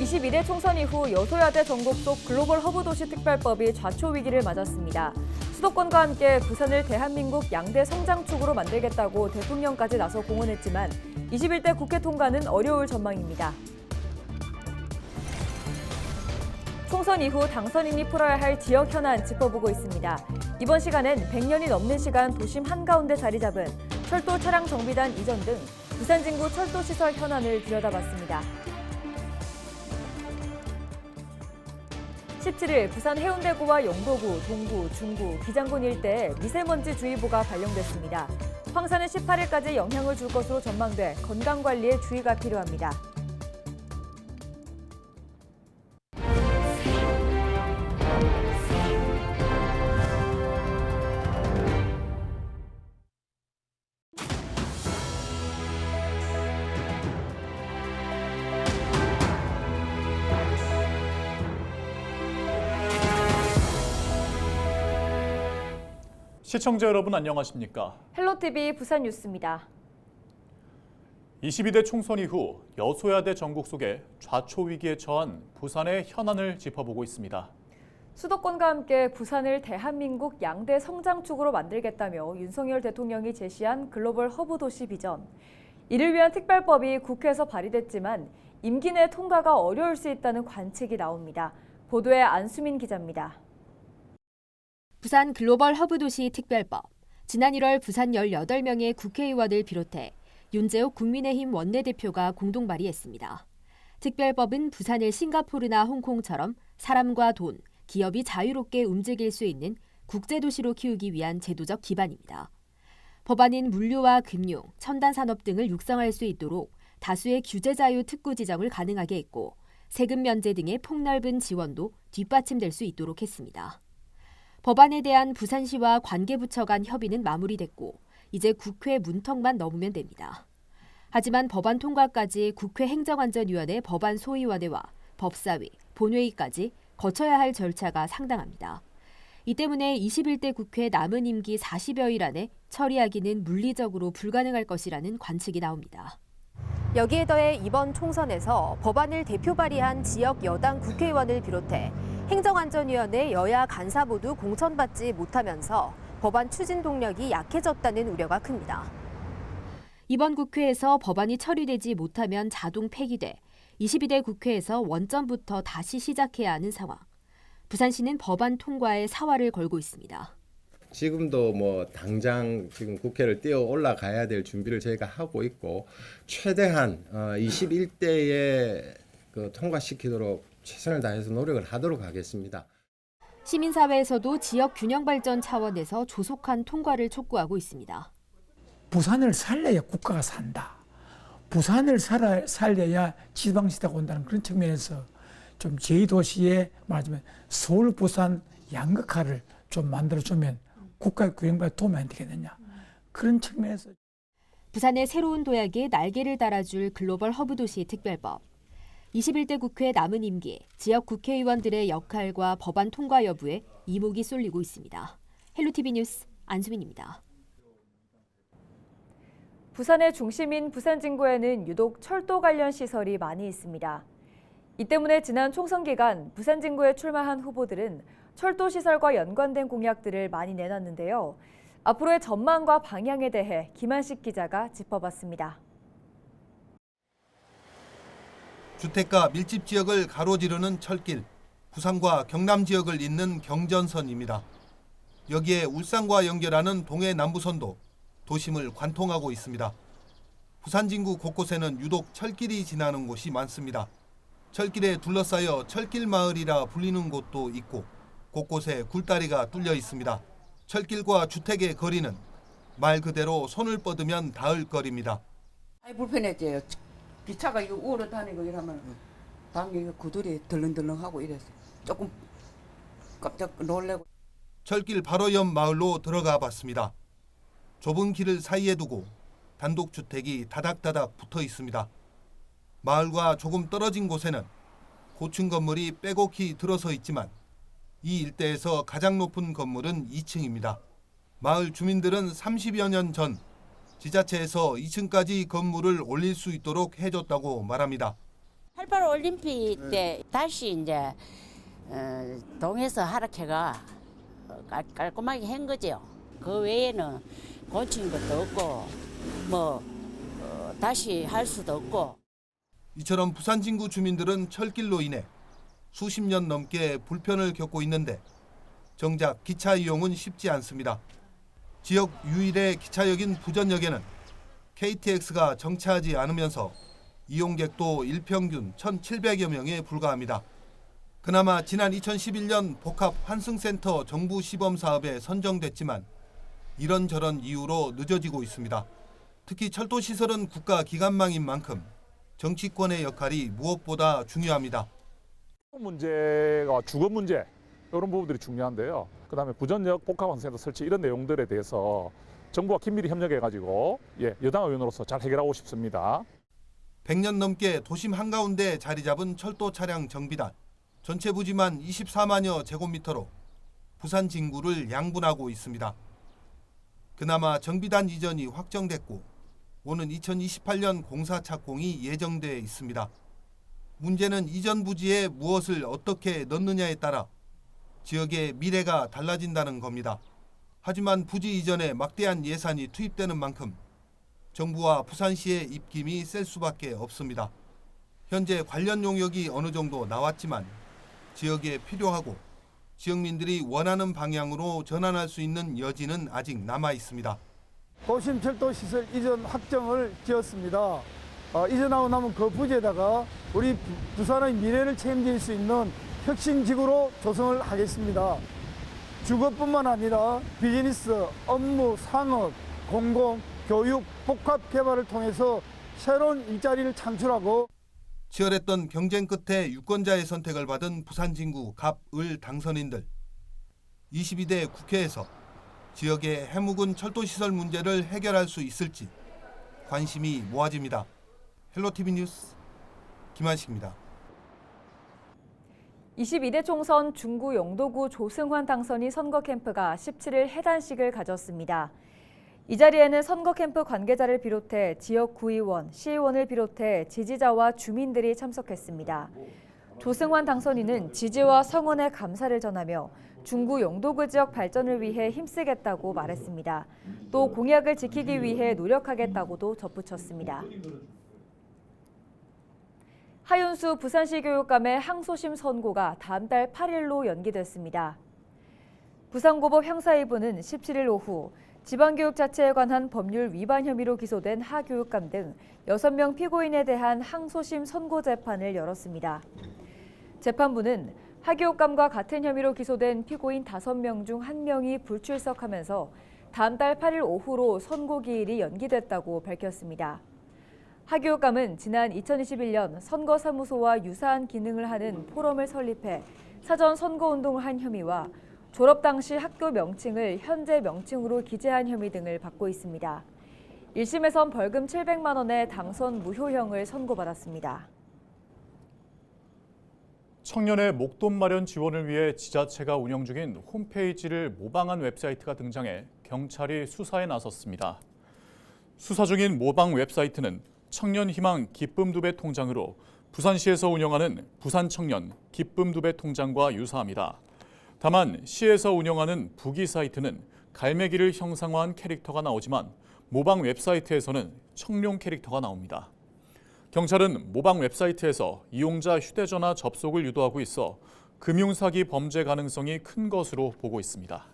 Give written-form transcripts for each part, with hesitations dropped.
22대 총선 이후 여소야대 전국 속 글로벌 허브 도시 특별법이 좌초 위기를 맞았습니다. 수도권과 함께 부산을 대한민국 양대 성장축으로 만들겠다고 대통령까지 나서 공언했지만 21대 국회 통과는 어려울 전망입니다. 총선 이후 당선인이 풀어야 할 지역 현안 짚어보고 있습니다. 이번 시간엔 100년이 넘는 시간 도심 한가운데 자리 잡은 철도 차량 정비단 이전 등 부산 진구 철도 시설 현안을 들여다봤습니다. 17일 부산 해운대구와 영도구, 동구, 중구, 기장군 일대에 미세먼지 주의보가 발령됐습니다. 황사는 18일까지 영향을 줄 것으로 전망돼 건강관리에 주의가 필요합니다. 시청자 여러분 안녕하십니까? 헬로티비 부산 뉴스입니다. 22대 총선 이후 여소야대 전국 속에 좌초 위기에 처한 부산의 현안을 짚어보고 있습니다. 수도권과 함께 부산을 대한민국 양대 성장축으로 만들겠다며 윤석열 대통령이 제시한 글로벌 허브 도시 비전. 이를 위한 특별법이 국회에서 발의됐지만 임기 내 통과가 어려울 수 있다는 관측이 나옵니다. 보도에 안수민 기자입니다. 부산 글로벌 허브 도시 특별법. 지난 1월 부산 18명의 국회의원을 비롯해 윤재옥 국민의힘 원내대표가 공동 발의했습니다. 특별법은 부산을 싱가포르나 홍콩처럼 사람과 돈, 기업이 자유롭게 움직일 수 있는 국제도시로 키우기 위한 제도적 기반입니다. 법안은 물류와 금융, 첨단 산업 등을 육성할 수 있도록 다수의 규제 자유 특구 지정을 가능하게 했고 세금 면제 등의 폭넓은 지원도 뒷받침될 수 있도록 했습니다. 법안에 대한 부산시와 관계부처 간 협의는 마무리됐고 이제 국회 문턱만 넘으면 됩니다. 하지만 법안 통과까지 국회 행정안전위원회 법안 소위원회와 법사위, 본회의까지 거쳐야 할 절차가 상당합니다. 이 때문에 21대 국회 남은 임기 40여일 안에 처리하기는 물리적으로 불가능할 것이라는 관측이 나옵니다. 여기에 더해 이번 총선에서 법안을 대표 발의한 지역 여당 국회의원을 비롯해 행정안전위원회 여야 간사 모두 공천받지 못하면서 법안 추진 동력이 약해졌다는 우려가 큽니다. 이번 국회에서 법안이 처리되지 못하면 자동 폐기돼 22대 국회에서 원점부터 다시 시작해야 하는 상황. 부산시는 법안 통과에 사활을 걸고 있습니다. 지금도 당장 지금 국회를 뛰어 올라가야 될 준비를 저희가 하고 있고 최대한 21대에 통과시키도록 최선을 다해서 노력을 하도록 하겠습니다. 시민사회에서도 지역 균형 발전 차원에서 조속한 통과를 촉구하고 있습니다. 부산을 살려야 국가가 산다. 부산을 살려야 지방시대가 온다는 그런 측면에서 좀 제2도시에 말하자면 서울, 부산 양극화를 좀 만들어주면 국가의 균형발전에 도움이 안 되겠느냐. 그런 측면에서 부산의 새로운 도약에 날개를 달아줄 글로벌 허브 도시 특별법. 21대 국회 남은 임기, 지역 국회의원들의 역할과 법안 통과 여부에 이목이 쏠리고 있습니다. 헬로티비 뉴스 안수민입니다. 부산의 중심인 부산 진구에는 유독 철도 관련 시설이 많이 있습니다. 이 때문에 지난 총선 기간 부산 진구에 출마한 후보들은 철도 시설과 연관된 공약들을 많이 내놨는데요. 앞으로의 전망과 방향에 대해 김한식 기자가 짚어봤습니다. 주택가 밀집 지역을 가로지르는 철길, 부산과 경남 지역을 잇는 경전선입니다. 여기에 울산과 연결하는 동해 남부선도 도심을 관통하고 있습니다. 부산 진구 곳곳에는 유독 철길이 지나는 곳이 많습니다. 철길에 둘러싸여 철길 마을이라 불리는 곳도 있고 곳곳에 굴다리가 뚫려 있습니다. 철길과 주택의 거리는 말 그대로 손을 뻗으면 닿을 거리입니다. 불편했죠. 기차가 이거 우로 다니고 이러면 당연히 구들이 덜렁덜렁하고 이래서 조금 깜짝 놀래고. 철길 바로 옆 마을로 들어가 봤습니다. 좁은 길을 사이에 두고 단독주택이 다닥다닥 붙어 있습니다. 마을과 조금 떨어진 곳에는 고층 건물이 빼곡히 들어서 있지만 이 일대에서 가장 높은 건물은 2층입니다. 마을 주민들은 30여 년 전 지자체에서 2층까지 건물을 올릴 수 있도록 해줬다고 말합니다. 88 올림픽 때 다시 이제 동에서 하락해가 깔끔하게 한 거죠. 그 외에는 고친 것도 없고 뭐 다시 할 수도 없고. 이처럼 부산 진구 주민들은 철길로 인해 수십 년 넘게 불편을 겪고 있는데 정작 기차 이용은 쉽지 않습니다. 지역 유일의 기차역인 부전역에는 KTX가 정차하지 않으면서 이용객도 일평균 1,700여 명에 불과합니다. 그나마 지난 2011년 복합 환승센터 정부 시범 사업에 선정됐지만 이런저런 이유로 늦어지고 있습니다. 특히 철도 시설은 국가 기관망인 만큼 정치권의 역할이 무엇보다 중요합니다. 문제가 주거 문제 이런 부분들이 중요한데요. 그다음에 부전역 복합환승센터 설치 이런 내용들에 대해서 정부와 긴밀히 협력해가지고 여당 의원으로서 잘 해결하고 싶습니다. 100년 넘게 도심 한가운데 자리 잡은 철도 차량 정비단. 전체 부지만 24만여 제곱미터로 부산 진구를 양분하고 있습니다. 그나마 정비단 이전이 확정됐고 오는 2028년 공사 착공이 예정돼 있습니다. 문제는 이전 부지에 무엇을 어떻게 넣느냐에 따라 지역의 미래가 달라진다는 겁니다. 하지만 부지 이전에 막대한 예산이 투입되는 만큼 정부와 부산시의 입김이 셀 수밖에 없습니다. 현재 관련 용역이 어느 정도 나왔지만 지역에 필요하고 지역민들이 원하는 방향으로 전환할 수 있는 여지는 아직 남아 있습니다. 도심철도시설 이전 확정을 지었습니다. 이전하고 나면 그 부지에다가 우리 부산의 미래를 책임질 수 있는 혁신지구로 조성을 하겠습니다. 주거뿐만 아니라 비즈니스, 업무, 상업, 공공, 교육, 복합 개발을 통해서 새로운 일자리를 창출하고 치열했던 경쟁 끝에 유권자의 선택을 받은 부산 진구 갑, 을 당선인들. 22대 국회에서 지역의 해묵은 철도시설 문제를 해결할 수 있을지 관심이 모아집니다. 헬로티비 뉴스 김한식입니다. 22대 총선 중구 영도구 조승환 당선인 선거 캠프가 17일 해단식을 가졌습니다. 이 자리에는 선거 캠프 관계자를 비롯해 지역 구의원, 시의원을 비롯해 지지자와 주민들이 참석했습니다. 조승환 당선인은 지지와 성원의 감사를 전하며 중구 영도구 지역 발전을 위해 힘쓰겠다고 말했습니다. 또 공약을 지키기 위해 노력하겠다고도 덧붙였습니다. 하윤수 부산시 교육감의 항소심 선고가 다음 달 8일로 연기됐습니다. 부산고법 형사 2부는 17일 오후 지방교육 자체에 관한 법률 위반 혐의로 기소된 하 교육감 등 6명 피고인에 대한 항소심 선고 재판을 열었습니다. 재판부는 하 교육감과 같은 혐의로 기소된 피고인 5명 중 1명이 불출석하면서 다음 달 8일 오후로 선고 기일이 연기됐다고 밝혔습니다. 하 교육감은 지난 2021년 선거사무소와 유사한 기능을 하는 포럼을 설립해 사전 선거운동을 한 혐의와 졸업 당시 학교 명칭을 현재 명칭으로 기재한 혐의 등을 받고 있습니다. 1심에선 벌금 700만 원의 당선 무효형을 선고받았습니다. 청년의 목돈 마련 지원을 위해 지자체가 운영 중인 홈페이지를 모방한 웹사이트가 등장해 경찰이 수사에 나섰습니다. 수사 중인 모방 웹사이트는 청년희망 기쁨 2배 통장으로 부산시에서 운영하는 부산청년 기쁨 2배 통장과 유사합니다. 다만 시에서 운영하는 부기 사이트는 갈매기를 형상화한 캐릭터가 나오지만 모방 웹사이트에서는 청룡 캐릭터가 나옵니다. 경찰은 모방 웹사이트에서 이용자 휴대전화 접속을 유도하고 있어 금융사기 범죄 가능성이 큰 것으로 보고 있습니다.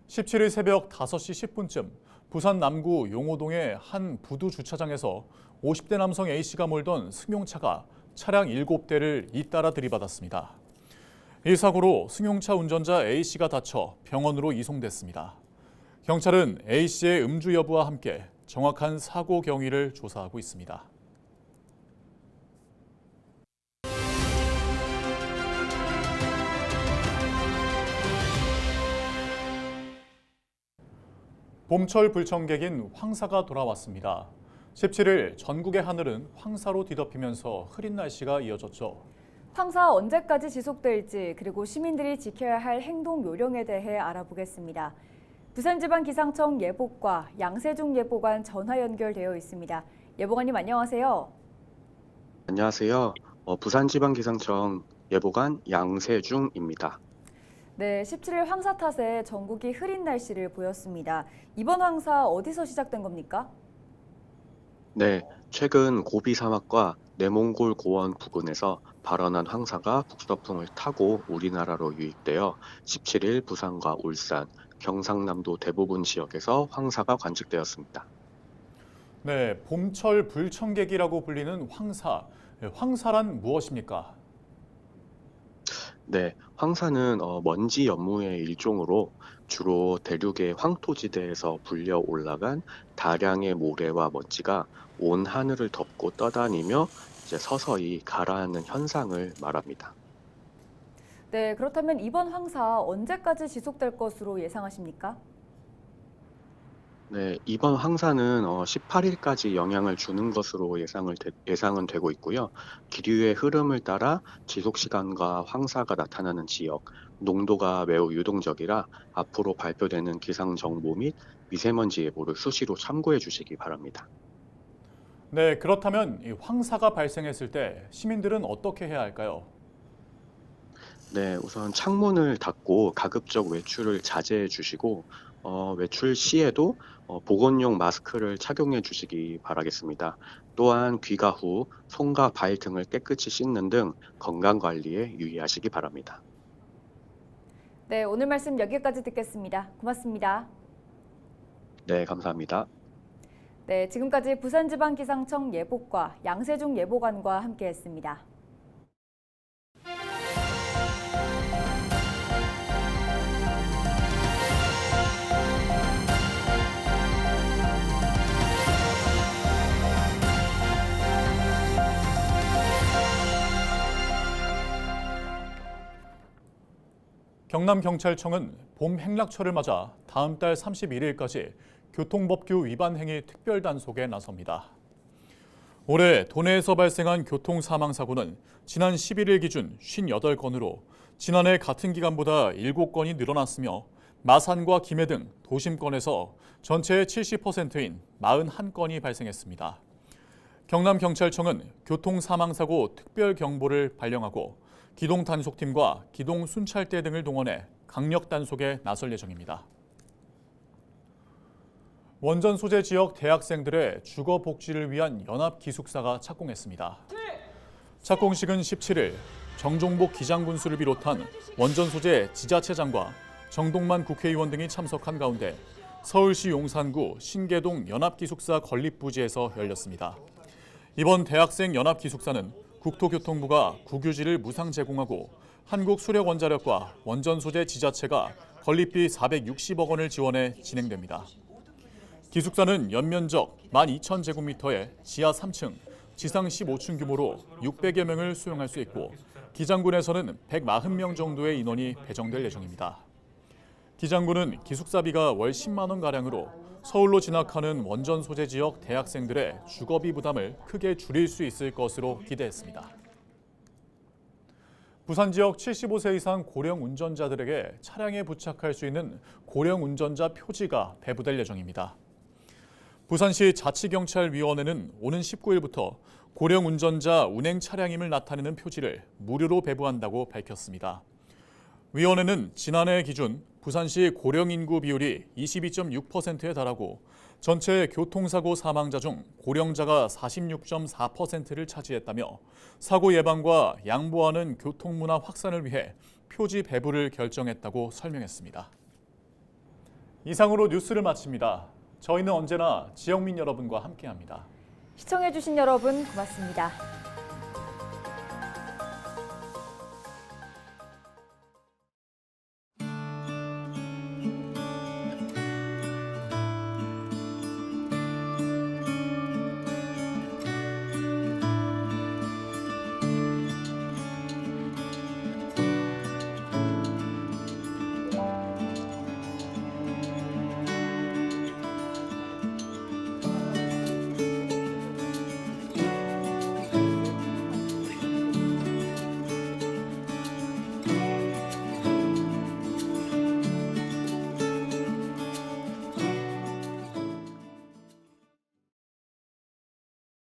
17일 새벽 5시 10분쯤 부산 남구 용호동의 한 부두 주차장에서 50대 남성 A씨가 몰던 승용차가 차량 7대를 잇따라 들이받았습니다. 이 사고로 승용차 운전자 A씨가 다쳐 병원으로 이송됐습니다. 경찰은 A씨의 음주 여부와 함께 정확한 사고 경위를 조사하고 있습니다. 봄철 불청객인 황사가 돌아왔습니다. 17일 전국의 하늘은 황사로 뒤덮이면서 흐린 날씨가 이어졌죠. 황사 언제까지 지속될지 그리고 시민들이 지켜야 할 행동 요령에 대해 알아보겠습니다. 부산지방기상청 예보과 양세중 예보관 전화 연결되어 있습니다. 예보관님 안녕하세요. 안녕하세요. 부산지방기상청 예보관 양세중입니다. 네, 17일 황사 탓에 전국이 흐린 날씨를 보였습니다. 이번 황사 어디서 시작된 겁니까? 네, 최근 고비 사막과 내몽골 고원 부근에서 발원한 황사가 북서풍을 타고 우리나라로 유입되어 17일 부산과 울산, 경상남도 대부분 지역에서 황사가 관측되었습니다. 네, 봄철 불청객이라고 불리는 황사. 황사란 무엇입니까? 네, 황사는 먼지 연무의 일종으로 주로 대륙의 황토지대에서 불려 올라간 다량의 모래와 먼지가 온 하늘을 덮고 떠다니며 이제 서서히 가라앉는 현상을 말합니다. 네, 그렇다면 이번 황사 언제까지 지속될 것으로 예상하십니까? 네, 이번 황사는 18일까지 영향을 주는 것으로 예상은 되고 있고요. 기류의 흐름을 따라 지속 시간과 황사가 나타나는 지역, 농도가 매우 유동적이라 앞으로 발표되는 기상 정보 및 미세먼지 예보를 수시로 참고해 주시기 바랍니다. 네, 그렇다면 이 황사가 발생했을 때 시민들은 어떻게 해야 할까요? 네, 우선 창문을 닫고 가급적 외출을 자제해 주시고 외출 시에도 보건용 마스크를 착용해 주시기 바라겠습니다. 또한 귀가 후 손과 발 등을 깨끗이 씻는 등 건강 관리에 유의하시기 바랍니다. 네, 오늘 말씀 여기까지 듣겠습니다. 고맙습니다. 네, 감사합니다. 네, 지금까지 부산지방기상청 예보과 양세중 예보관과 함께했습니다. 경남경찰청은 봄 행락철을 맞아 다음 달 31일까지 교통법규 위반 행위 특별 단속에 나섭니다. 올해 도내에서 발생한 교통사망사고는 지난 11일 기준 58건으로 지난해 같은 기간보다 7건이 늘어났으며 마산과 김해 등 도심권에서 전체의 70%인 41건이 발생했습니다. 경남경찰청은 교통사망사고 특별경보를 발령하고 기동단속팀과 기동순찰대 등을 동원해 강력 단속에 나설 예정입니다. 원전 소재 지역 대학생들의 주거 복지를 위한 연합기숙사가 착공했습니다. 착공식은 17일 정종복 기장군수를 비롯한 원전 소재 지자체장과 정동만 국회의원 등이 참석한 가운데 서울시 용산구 신계동 연합기숙사 건립부지에서 열렸습니다. 이번 대학생 연합기숙사는 국토교통부가 국유지를 무상 제공하고 한국수력원자력과 원전 소재 지자체가 건립비 460억 원을 지원해 진행됩니다. 기숙사는 연면적 12,000제곱미터에 지하 3층, 지상 15층 규모로 600여 명을 수용할 수 있고 기장군에서는 140명 정도의 인원이 배정될 예정입니다. 기장군은 기숙사비가 월 10만 원가량으로 서울로 진학하는 원전 소재 지역 대학생들의 주거비 부담을 크게 줄일 수 있을 것으로 기대했습니다. 부산 지역 75세 이상 고령 운전자들에게 차량에 부착할 수 있는 고령 운전자 표지가 배부될 예정입니다. 부산시 자치경찰위원회는 오는 19일부터 고령 운전자 운행 차량임을 나타내는 표지를 무료로 배부한다고 밝혔습니다. 위원회는 지난해 기준 부산시 고령 인구 비율이 22.6%에 달하고 전체 교통사고 사망자 중 고령자가 46.4%를 차지했다며 사고 예방과 양보하는 교통문화 확산을 위해 표지 배부를 결정했다고 설명했습니다. 이상으로 뉴스를 마칩니다. 저희는 언제나 지역민 여러분과 함께합니다. 시청해주신 여러분 고맙습니다.